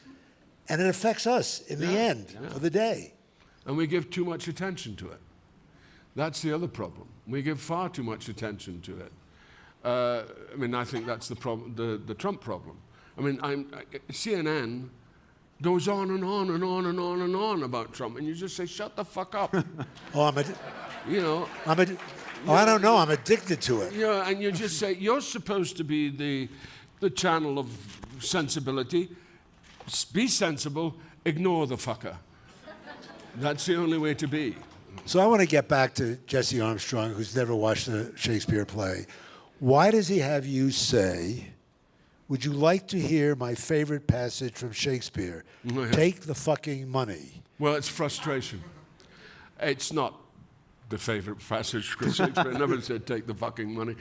[SPEAKER 1] and it affects us in the end of the day.
[SPEAKER 3] And we give too much attention to it. That's the other problem. We give far too much attention to it. I think that's the problem, the Trump problem. CNN goes on and on and on and on and on about Trump, and you just say, shut the fuck up.
[SPEAKER 1] I don't know, I'm addicted to it.
[SPEAKER 3] And you just say, you're supposed to be the channel of sensibility. Be sensible, ignore the fucker. That's the only way to be.
[SPEAKER 1] So I want to get back to Jesse Armstrong, who's never watched a Shakespeare play. Why does he have you say, would you like to hear my favorite passage from Shakespeare? Take the fucking money.
[SPEAKER 3] Well, it's frustration. It's not the favorite passage because Shakespeare never said take the fucking money.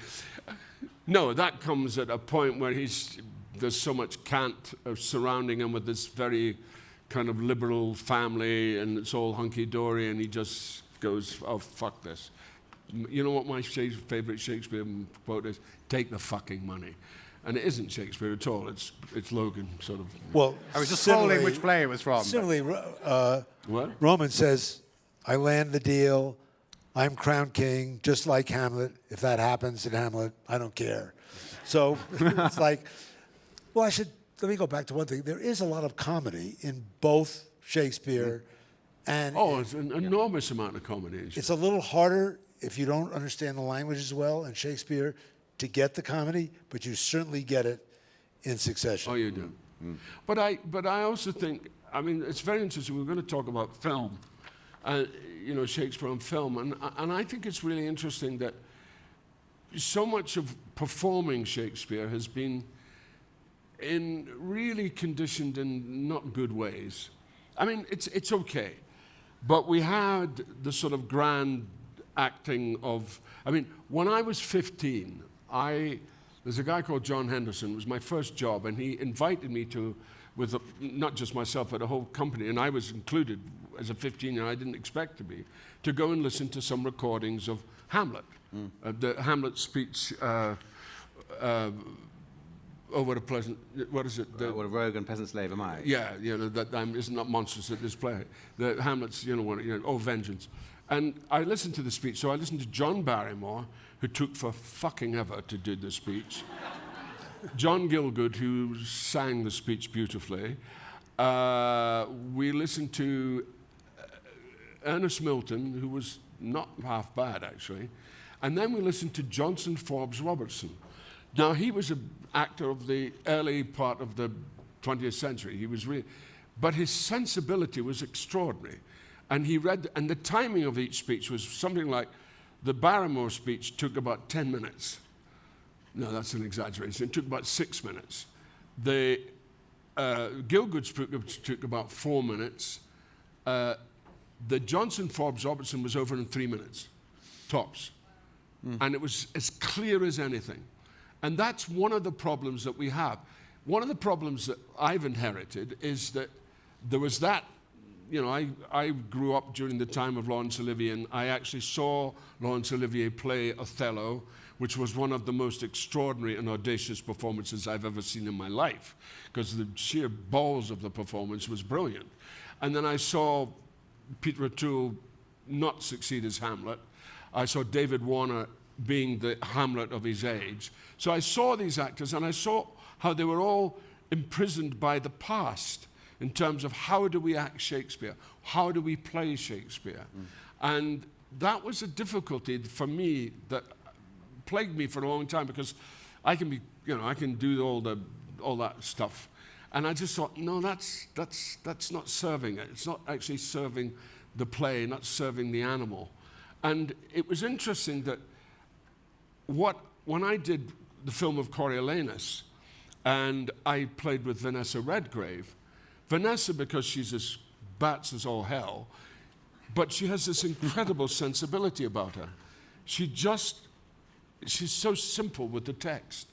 [SPEAKER 3] No, that comes at a point where there's so much cant surrounding him with this very kind of liberal family, and it's all hunky-dory, and he just goes, oh, fuck this. You know what my favorite Shakespeare quote is? Take the fucking money. And it isn't Shakespeare at all. It's Logan, sort of.
[SPEAKER 1] Well,
[SPEAKER 2] I was just following which play it was from.
[SPEAKER 1] Similarly,
[SPEAKER 3] What?
[SPEAKER 1] Roman says, I land the deal, I'm crowned king, just like Hamlet. If that happens in Hamlet, I don't care. So it's like, well, let me go back to one thing. There is a lot of comedy in both Shakespeare and...
[SPEAKER 3] it's an enormous amount of comedy.
[SPEAKER 1] It's a little harder if you don't understand the language as well in Shakespeare to get the comedy, but you certainly get it in Succession.
[SPEAKER 3] Oh, you do. But I also think, it's very interesting. We're going to talk about film, Shakespeare on film, and I think it's really interesting that so much of performing Shakespeare has been really conditioned in not good ways. It's okay, but we had the sort of grand acting of, when I was 15, I There's a guy called John Henderson. It was my first job, and he invited me to, not just myself, but a whole company, and I was included as a 15-year-old, I didn't expect to be, to go and listen to some recordings of Hamlet, the Hamlet speech over a pleasant, what is it?
[SPEAKER 2] What a rogue and peasant slave am I?
[SPEAKER 3] Yeah, you know, that isn't not monstrous at this play. The Hamlet's, oh, vengeance. And I listened to the speech, so I listened to John Barrymore, who took for fucking ever to do the speech. John Gielgud, who sang the speech beautifully. We listened to Ernest Milton, who was not half bad, actually. And then we listened to Johnson Forbes Robertson. Now, he was an actor of the early part of the 20th century. He was really, but his sensibility was extraordinary. And he read, and the timing of each speech was something like, the Barrymore speech took about 10 minutes. No, that's an exaggeration. It took about 6 minutes. The Gielgud speech took about 4 minutes. The Johnson Forbes Robertson was over in 3 minutes, tops. And it was as clear as anything. And that's one of the problems that we have. One of the problems that I've inherited is that there was that, I grew up during the time of Laurence Olivier, and I actually saw Laurence Olivier play Othello, which was one of the most extraordinary and audacious performances I've ever seen in my life, because the sheer balls of the performance was brilliant. And then I saw Peter O'Toole not succeed as Hamlet. I saw David Warner being the Hamlet of his age. So I saw these actors, and I saw how they were all imprisoned by the past in terms of how do we act Shakespeare? How do we play Shakespeare? And that was a difficulty for me that plagued me for a long time, because I can be, I can do all that stuff. And I just thought, no, that's not serving it. It's not actually serving the play, not serving the animal. And it was interesting that when I did the film of Coriolanus, and I played with Vanessa Redgrave, Vanessa, because she's as bats as all hell, but she has this incredible sensibility about her. She's so simple with the text.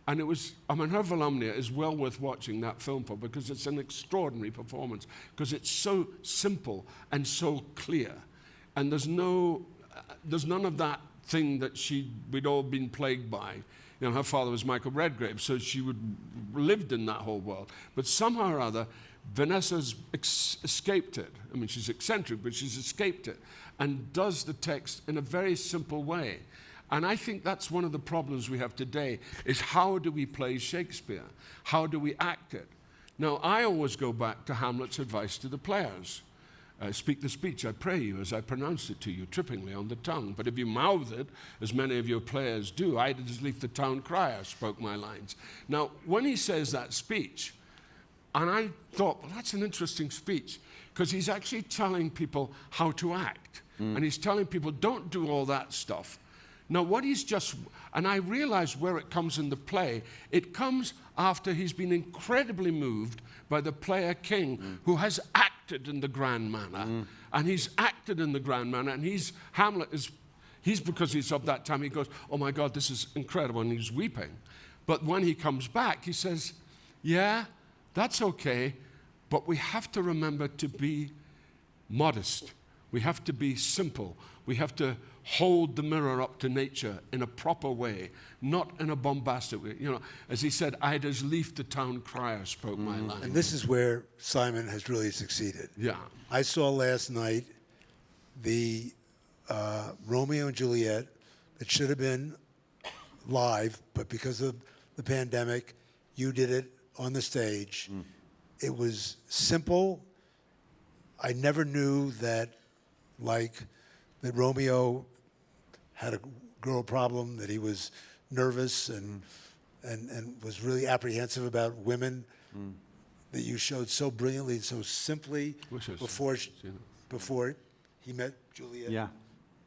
[SPEAKER 3] And her Volumnia is well worth watching that film for, because it's an extraordinary performance, because it's so simple and so clear. And there's none of that thing that we'd all been plagued by. Her father was Michael Redgrave, so she lived in that whole world. But somehow or other, Vanessa's escaped it. I mean, she's eccentric, but she's escaped it, and does the text in a very simple way. And I think that's one of the problems we have today, is how do we play Shakespeare? How do we act it? Now, I always go back to Hamlet's advice to the players. Speak the speech, I pray you, as I pronounce it to you, trippingly on the tongue. But if you mouth it, as many of your players do, I'd as lief the town crier spoke my lines. Now, when he says that speech, and I thought, well, that's an interesting speech, because he's actually telling people how to act. And he's telling people, don't do all that stuff. Now, and I realized where it comes in the play. It comes after he's been incredibly moved by the player king, who has acted in the grand manner. And he's acted in the grand manner, and Hamlet is, because he's of that time, he goes, oh my God, this is incredible, and he's weeping. But when he comes back, he says, yeah, that's okay, but we have to remember to be modest. We have to be simple. We have to hold the mirror up to nature in a proper way, not in a bombastic way. As he said, I'd as lief the town crier spoke my line.
[SPEAKER 1] And this is where Simon has really succeeded.
[SPEAKER 3] Yeah.
[SPEAKER 1] I saw last night the Romeo and Juliet that should have been live, but because of the pandemic, you did it on the stage. It was simple. I never knew that Romeo had a girl problem, that he was nervous and was really apprehensive about women, that you showed so brilliantly and so simply before he met Juliet.
[SPEAKER 2] Yeah.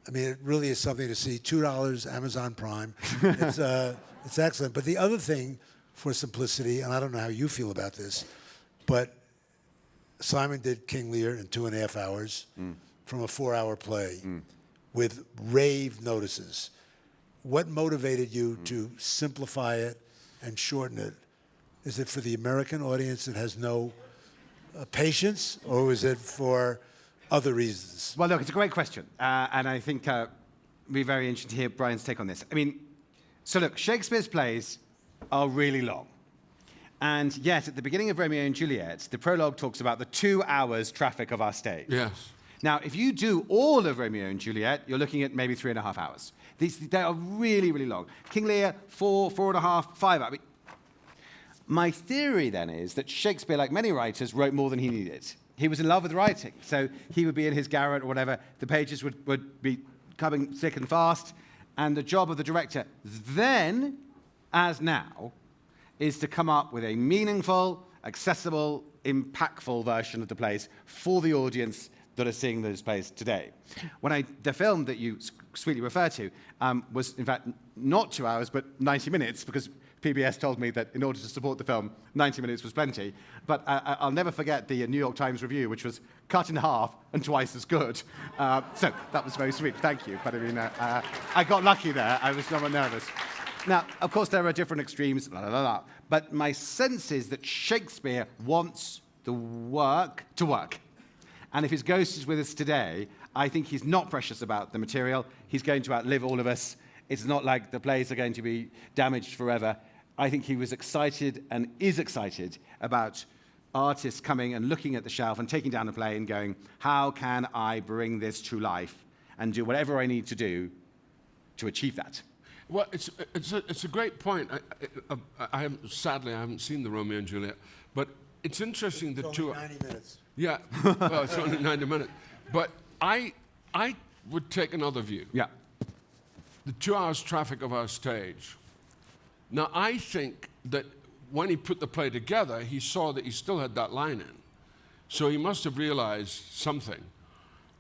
[SPEAKER 1] I mean, it really is something to see. $2, Amazon Prime. It's excellent. But the other thing for simplicity, and I don't know how you feel about this, but Simon did King Lear in 2.5 hours from a 4-hour play with rave notices. what motivated you to simplify it and shorten it? Is it for the American audience that has no patience, or was it for other reasons?
[SPEAKER 2] Well, look, it's a great question. And I think it'd be very interesting to hear Brian's take on this. I mean, so look, Shakespeare's plays are really long. And yet, at the beginning of Romeo and Juliet, the prologue talks about the 2 hours traffic of our stage.
[SPEAKER 3] Yes.
[SPEAKER 2] Now, if you do all of Romeo and Juliet, you're looking at maybe 3.5 hours. They are really, really long. King Lear, 4.5, 5 hours. My theory then is that Shakespeare, like many writers, wrote more than he needed. He was in love with writing, so he would be in his garret or whatever. The pages would be coming thick and fast, and the job of the director then, as now, is to come up with a meaningful, accessible, impactful version of the plays for the audience that are seeing those plays today. The film that you sweetly refer to was, in fact, not 2 hours, but 90 minutes, because PBS told me that in order to support the film, 90 minutes was plenty. But I'll never forget the New York Times review, which was cut in half and twice as good. So that was very sweet. Thank you. But I mean, I got lucky there. I was somewhat nervous. Now, of course, there are different extremes, but my sense is that Shakespeare wants the work to work. And if his ghost is with us today, I think he's not precious about the material. He's going to outlive all of us. It's not like the plays are going to be damaged forever. I think he was excited and is excited about artists coming and looking at the shelf and taking down a play and going, how can I bring this to life and do whatever I need to do to achieve that?
[SPEAKER 3] Well, it's a great point. Sadly, I haven't seen the Romeo and Juliet, but it's interesting that
[SPEAKER 1] It's only 90 minutes.
[SPEAKER 3] Yeah, well, it's only 90 minutes. But I would take another view.
[SPEAKER 2] Yeah.
[SPEAKER 3] The 2 hours traffic of our stage. Now, I think that when he put the play together, he saw that he still had that line in. So he must have realized something.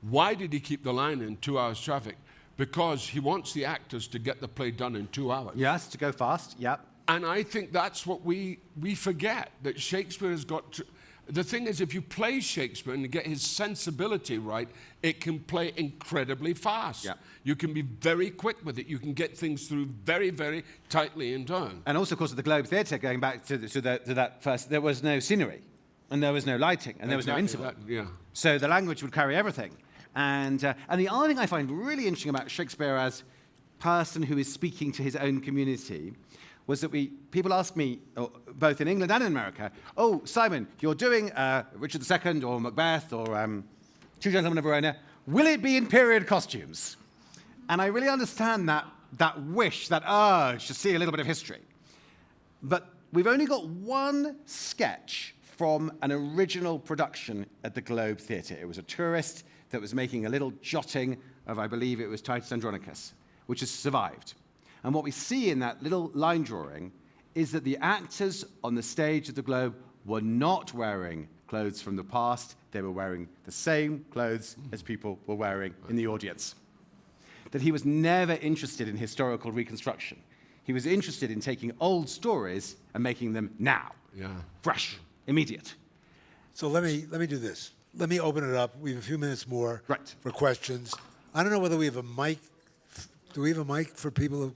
[SPEAKER 3] Why did he keep the line in 2 hours traffic? Because he wants the actors to get the play done in 2 hours.
[SPEAKER 2] Yes, to go fast, yep.
[SPEAKER 3] And I think that's what we forget, that Shakespeare has got to... The thing is, if you play Shakespeare and get his sensibility right, it can play incredibly fast.
[SPEAKER 2] Yep.
[SPEAKER 3] You can be very quick with it. You can get things through very, very tightly in turn.
[SPEAKER 2] And also, of course, at the Globe Theatre, going back to that first, there was no scenery, and there was no lighting, and there was no interval.
[SPEAKER 3] Yeah.
[SPEAKER 2] So the language would carry everything. And the other thing I find really interesting about Shakespeare as person who is speaking to his own community was that people ask me, both in England and in America, oh, Simon, you're doing Richard II or Macbeth or Two Gentlemen of Verona. Will it be in period costumes? And I really understand that wish, that urge to see a little bit of history. But we've only got one sketch from an original production at the Globe Theatre. It was a tourist that was making a little jotting of, I believe it was Titus Andronicus, which has survived. And what we see in that little line drawing is that the actors on the stage of the Globe were not wearing clothes from the past. They were wearing the same clothes as people were wearing in the audience. That he was never interested in historical reconstruction. He was interested in taking old stories and making them now.
[SPEAKER 3] Yeah.
[SPEAKER 2] Fresh, immediate.
[SPEAKER 1] So let me do this. Let me open it up. We have a few minutes more
[SPEAKER 2] Right.
[SPEAKER 1] for questions. I don't know whether we have a mic. Do we have a mic for people who...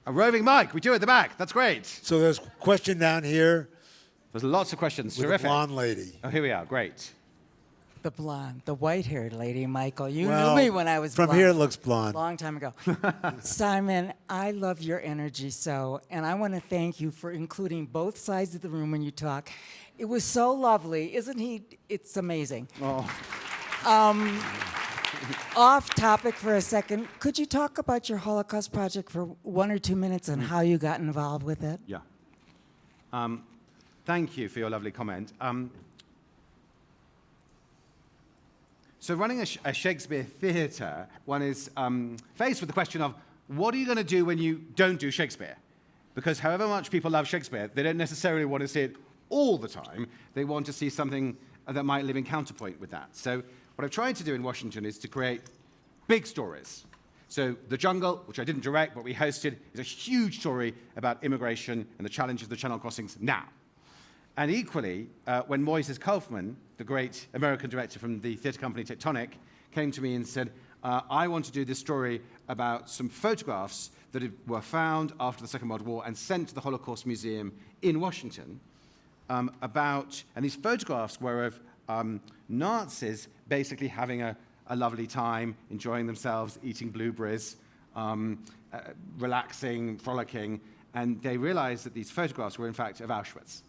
[SPEAKER 2] A roving mic, we do at the back. That's great.
[SPEAKER 1] So there's a question down here
[SPEAKER 2] There's lots of questions.
[SPEAKER 1] with
[SPEAKER 2] Terrific.
[SPEAKER 1] a blonde lady.
[SPEAKER 2] Oh, here we are. Great.
[SPEAKER 4] The blonde, the white-haired lady, Michael. You
[SPEAKER 1] Well,
[SPEAKER 4] knew me when I was
[SPEAKER 1] from
[SPEAKER 4] blonde.
[SPEAKER 1] here it looks blonde.
[SPEAKER 4] Long time ago. Simon, I love your energy so, and I want to thank you for including both sides of the room when you talk. It was so lovely, isn't he? It's amazing.
[SPEAKER 2] Oh.
[SPEAKER 4] Off topic for a second, could you talk about your Holocaust project for 1 or 2 minutes and how you got involved with it?
[SPEAKER 2] Yeah. Thank you for your lovely comment. So running a Shakespeare theatre, one is faced with the question of, what are you going to do when you don't do Shakespeare? Because however much people love Shakespeare, they don't necessarily want to see it all the time. They want to see something that might live in counterpoint with that. So what I've tried to do in Washington is to create big stories. So The Jungle, which I didn't direct, but we hosted, is a huge story about immigration and the challenges of the Channel crossings now. And equally, when Moises Kaufman, the great American director from the theatre company Tectonic, came to me and said, I want to do this story about some photographs that were found after the Second World War and sent to the Holocaust Museum in Washington and these photographs were of Nazis basically having a lovely time, enjoying themselves, eating blueberries, relaxing, frolicking, and they realized that these photographs were in fact of Auschwitz.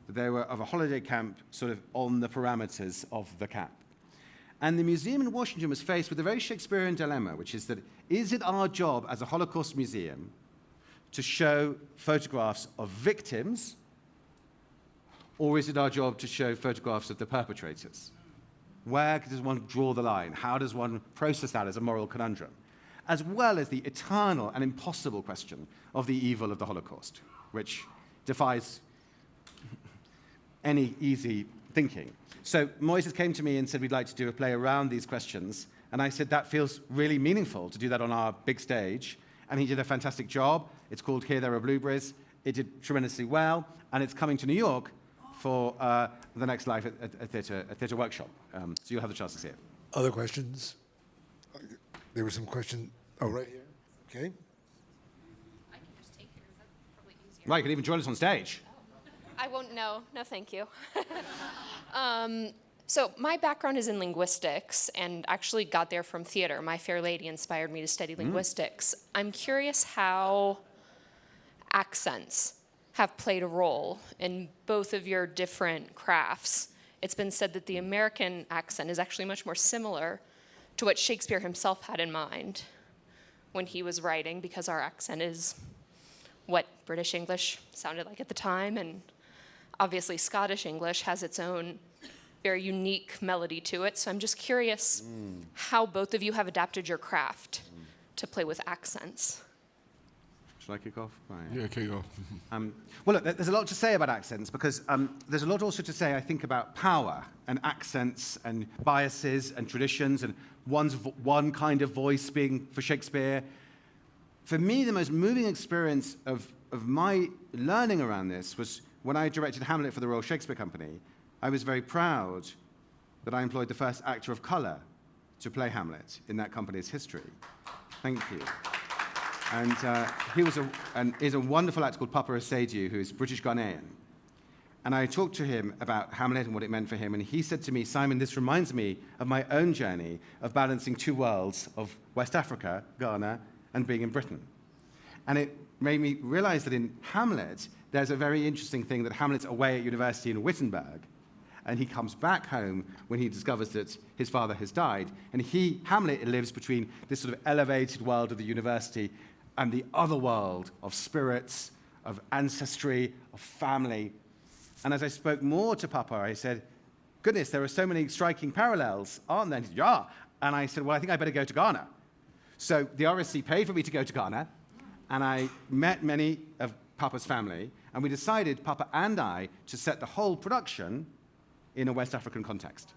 [SPEAKER 2] That they were of a holiday camp sort of on the parameters of the camp. And the museum in Washington was faced with a very Shakespearean dilemma, which is that, is it our job as a Holocaust museum to show photographs of victims, or is it our job to show photographs of the perpetrators? Where does one draw the line? How does one process that as a moral conundrum? As well as the eternal and impossible question of the evil of the Holocaust, which defies any easy thinking. So Moises came to me and said, we'd like to do a play around these questions. And I said, that feels really meaningful to do that on our big stage. And he did a fantastic job. It's called Here There Are Blueberries. It did tremendously well. And it's coming to New York for the next live at theatre workshop. So you'll have the chance to see it.
[SPEAKER 1] Other questions? There were some questions. Oh, right here. Okay.
[SPEAKER 5] I can just take yours. That's probably easier.
[SPEAKER 2] Right, you can even join us on stage.
[SPEAKER 5] I won't know. No, thank you. So my background is in linguistics and actually got there from theater. My Fair Lady inspired me to study linguistics. I'm curious how accents have played a role in both of your different crafts. It's been said that the American accent is actually much more similar to what Shakespeare himself had in mind when he was writing, because our accent is what British English sounded like at the time, and obviously Scottish English has its own very unique melody to it. So I'm just curious how both of you have adapted your craft to play with accents.
[SPEAKER 2] Shall I kick off? Right.
[SPEAKER 3] Yeah, kick off.
[SPEAKER 2] Well, look, there's a lot to say about accents because there's a lot also to say, I think, about power and accents and biases and traditions and one kind of voice being for Shakespeare. For me, the most moving experience of my learning around this was when I directed Hamlet for the Royal Shakespeare Company. I was very proud that I employed the first actor of color to play Hamlet in that company's history. Thank you. And he is a wonderful actor called Papa Asadiu, who is British Ghanaian. And I talked to him about Hamlet and what it meant for him, and he said to me, Simon, this reminds me of my own journey of balancing two worlds of West Africa, Ghana, and being in Britain. And it made me realize that in Hamlet, there's a very interesting thing that Hamlet's away at university in Wittenberg, and he comes back home when he discovers that his father has died. And Hamlet, lives between this sort of elevated world of the university and the other world of spirits, of ancestry, of family. And as I spoke more to Papa, I said, goodness, there are so many striking parallels, aren't there? And he said, yeah. And I said, well, I think I better go to Ghana. So the RSC paid for me to go to Ghana, and I met many of Papa's family, and we decided, Papa and I, to set the whole production in a West African context.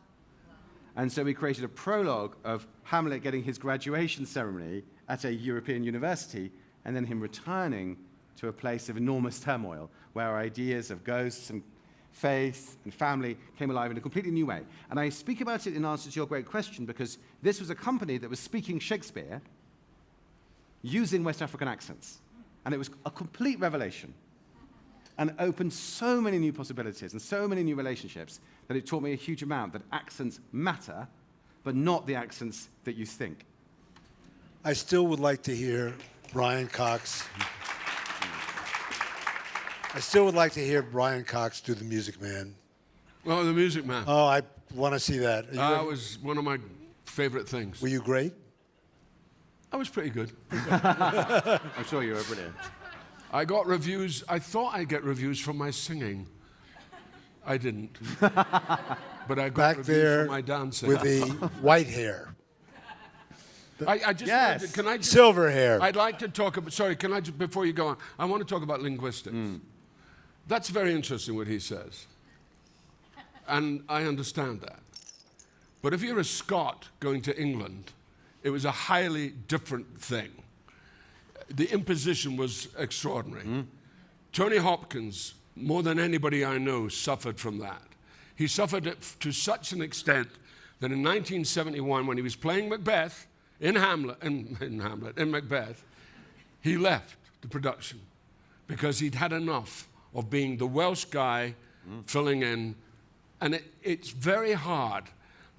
[SPEAKER 2] And so we created a prologue of Hamlet getting his graduation ceremony at a European university, and then him returning to a place of enormous turmoil, where our ideas of ghosts and faith and family came alive in a completely new way. And I speak about it in answer to your great question, because this was a company that was speaking Shakespeare using West African accents. And it was a complete revelation, and opened so many new possibilities and so many new relationships that it taught me a huge amount that accents matter, but not the accents that you think.
[SPEAKER 1] I still would like to hear Brian Cox. I still would like to hear Brian Cox do The Music Man.
[SPEAKER 3] Oh, The Music Man.
[SPEAKER 1] Oh, I want to see that.
[SPEAKER 3] That was one of my favorite things.
[SPEAKER 1] Were you great?
[SPEAKER 3] I was pretty good.
[SPEAKER 2] I'm sure you were brilliant.
[SPEAKER 3] I got reviews. I thought I'd get reviews from my singing. I didn't. But I got
[SPEAKER 1] Back
[SPEAKER 3] reviews
[SPEAKER 1] there
[SPEAKER 3] from my dancing.
[SPEAKER 1] with the white hair.
[SPEAKER 3] I just
[SPEAKER 2] Yes.
[SPEAKER 3] wanted to- can I just,
[SPEAKER 1] Silver hair.
[SPEAKER 3] I'd like to talk about, sorry, can I just, before you go on, I want to talk about linguistics. That's very interesting what he says. And I understand that. But if you're a Scot going to England, it was a highly different thing. The imposition was extraordinary. Tony Hopkins, more than anybody I know, suffered from that. He suffered it to such an extent that in 1971, when he was playing Macbeth in Macbeth, he left the production because he'd had enough of being the Welsh guy filling in. And it's very hard,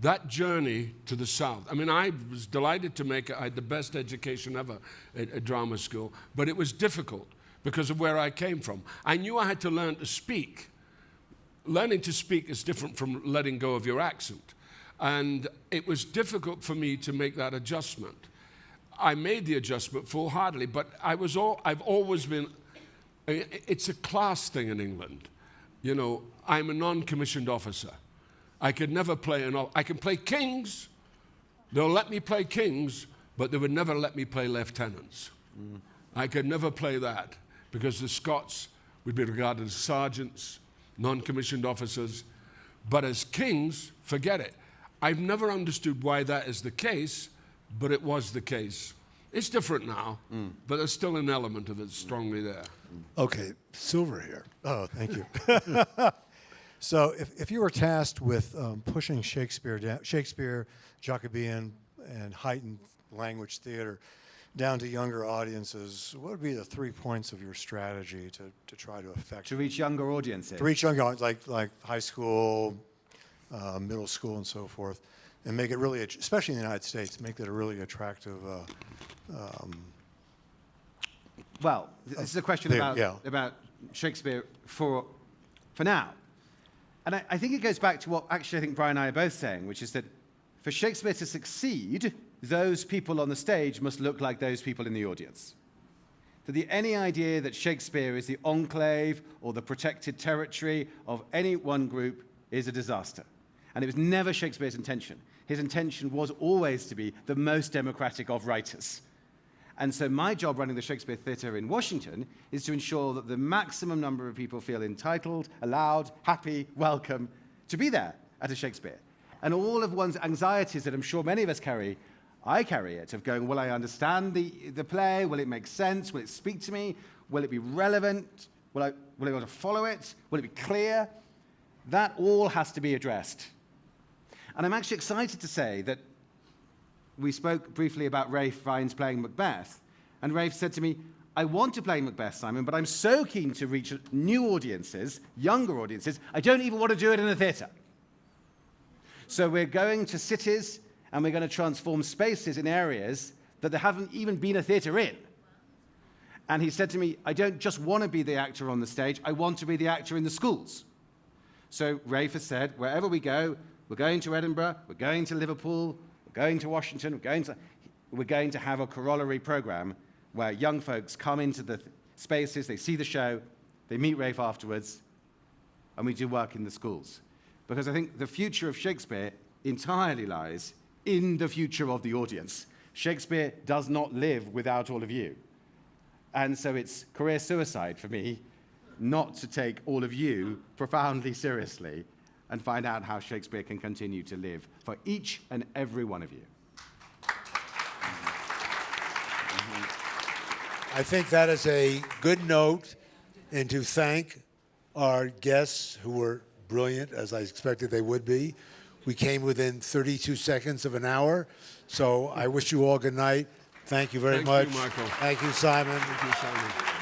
[SPEAKER 3] that journey to the South. I mean, I was delighted to make it. I had the best education ever at drama school, but it was difficult because of where I came from. I knew I had to learn to speak. Learning to speak is different from letting go of your accent. And it was difficult for me to make that adjustment. I made the adjustment full-heartedly, but I've always been, it's a class thing in England. You know, I'm a non-commissioned officer. I could never play I can play kings. They'll let me play kings, but they would never let me play lieutenants. I could never play that because the Scots would be regarded as sergeants, non-commissioned officers. But as kings, forget it. I've never understood why that is the case, but it was the case. It's different now, but there's still an element of it strongly there.
[SPEAKER 1] Okay, Silver here.
[SPEAKER 6] Oh, thank you. So if you were tasked with pushing Shakespeare, Jacobean, and heightened language theater down to younger audiences, what would be the 3 points of your strategy to try to affect
[SPEAKER 2] To reach younger audiences.
[SPEAKER 6] to reach younger audiences, like high school, middle school, and so forth, and make it really, especially in the United States, make it a really attractive.
[SPEAKER 2] Well, this is a question about Shakespeare for now. And I think it goes back to what actually I think Brian and I are both saying, which is that for Shakespeare to succeed, those people on the stage must look like those people in the audience. That any idea that Shakespeare is the enclave or the protected territory of any one group is a disaster. And it was never Shakespeare's intention. His intention was always to be the most democratic of writers. And so my job running the Shakespeare Theatre in Washington is to ensure that the maximum number of people feel entitled, allowed, happy, welcome to be there at a Shakespeare. And all of one's anxieties that I'm sure many of us carry, I carry it, of going, will I understand the play? Will it make sense? Will it speak to me? Will it be relevant? Will I be able to follow it? Will it be clear? That all has to be addressed. And I'm actually excited to say that we spoke briefly about Rafe Fiennes playing Macbeth, and Rafe said to me, I want to play Macbeth, Simon, but I'm so keen to reach new audiences, younger audiences, I don't even want to do it in a theatre. So we're going to cities, and we're going to transform spaces in areas that there haven't even been a theatre in. And he said to me, I don't just want to be the actor on the stage, I want to be the actor in the schools. So Rafe has said, wherever we go, we're going to Edinburgh, we're going to Liverpool, going to Washington, we're going to have a corollary program where young folks come into the spaces, they see the show, they meet Rafe afterwards, and we do work in the schools. Because I think the future of Shakespeare entirely lies in the future of the audience. Shakespeare does not live without all of you. And so it's career suicide for me not to take all of you profoundly seriously and find out how Shakespeare can continue to live for each and every one of you.
[SPEAKER 1] I think that is a good note, and to thank our guests who were brilliant, as I expected they would be. We came within 32 seconds of an hour, so I wish you all good night. Thank you very much.
[SPEAKER 3] Thank you, Michael.
[SPEAKER 1] Thank you, Simon.
[SPEAKER 3] Thank you, Simon.